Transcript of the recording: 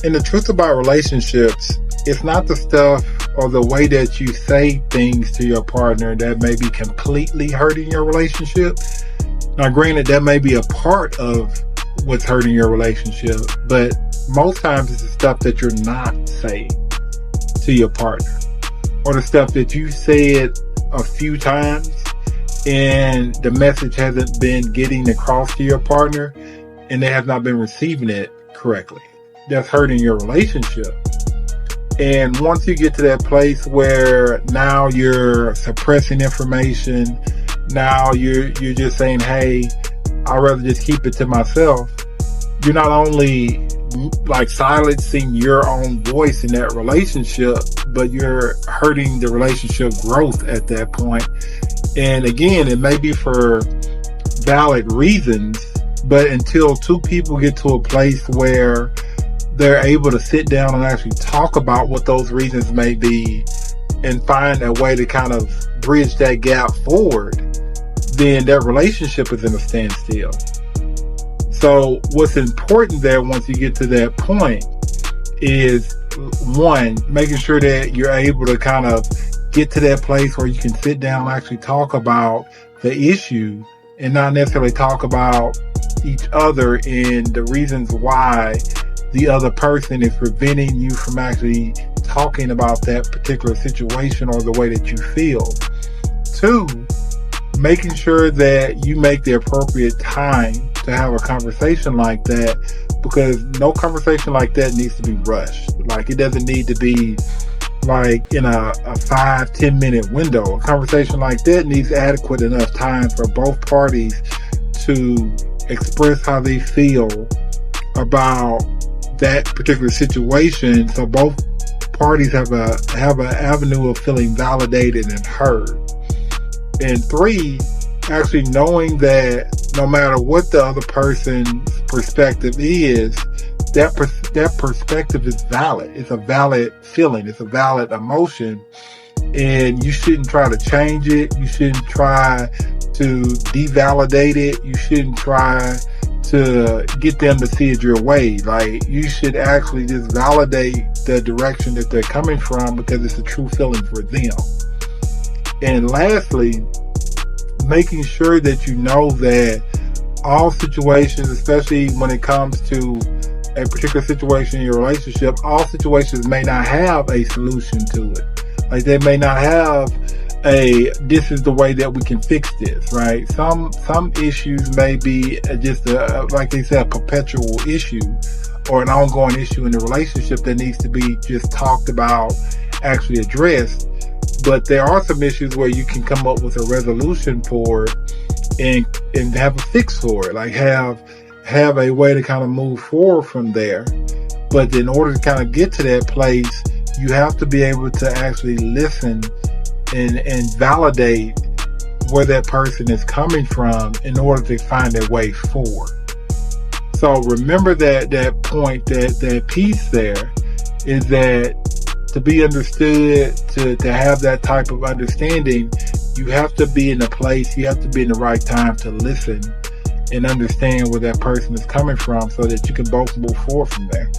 And the truth about relationships, it's not the stuff or the way that you say things to your partner that may be completely hurting your relationship. Now, granted, that may be a part of what's hurting your relationship, but most times it's the stuff that you're not saying to your partner, or the stuff that you said a few times and the message hasn't been getting across to your partner and they have not been receiving it correctly. That's hurting your relationship. And once you get to that place where now you're suppressing information, now you're just saying, hey, I'd rather just keep it to myself, you're not only like silencing your own voice in that relationship, but you're hurting the relationship growth at that point. And again, it may be for valid reasons, but until two people get to a place where they're able to sit down and actually talk about what those reasons may be and find a way to kind of bridge that gap forward, then that relationship is in a standstill. So what's important there once you get to that point is, one, making sure that you're able to kind of get to that place where you can sit down and actually talk about the issue and not necessarily talk about each other and the reasons why the other person is preventing you from actually talking about that particular situation or the way that you feel. Two, making sure that you make the appropriate time to have a conversation like that, because no conversation like that needs to be rushed. Like, it doesn't need to be like in a 5-10 minute window. A conversation like that needs adequate enough time for both parties to express how they feel about that particular situation, so both parties have an avenue of feeling validated and heard. And three, actually knowing that no matter what the other person's perspective is, that perspective is valid. It's a valid feeling. It's a valid emotion. And you shouldn't try to change it. You shouldn't try to devalidate it. You shouldn't try to get them to see it your way. Like, you should actually just validate the direction that they're coming from, because it's a true feeling for them. And lastly, making sure that you know that all situations, especially when it comes to a particular situation in your relationship, all situations may not have a solution to it. Like, they may not have this is the way that we can fix this, right? Some issues may be just like they said, a perpetual issue or an ongoing issue in the relationship that needs to be just talked about, actually addressed. But there are some issues where you can come up with a resolution for it and have a fix for it, like have a way to kind of move forward from there. But in order to kind of get to that place, you have to be able to actually listen and validate where that person is coming from in order to find their way forward. So remember that point, that piece there is that to be understood, to have that type of understanding, you have to be in a place, you have to be in the right time to listen and understand where that person is coming from so that you can both move forward from there.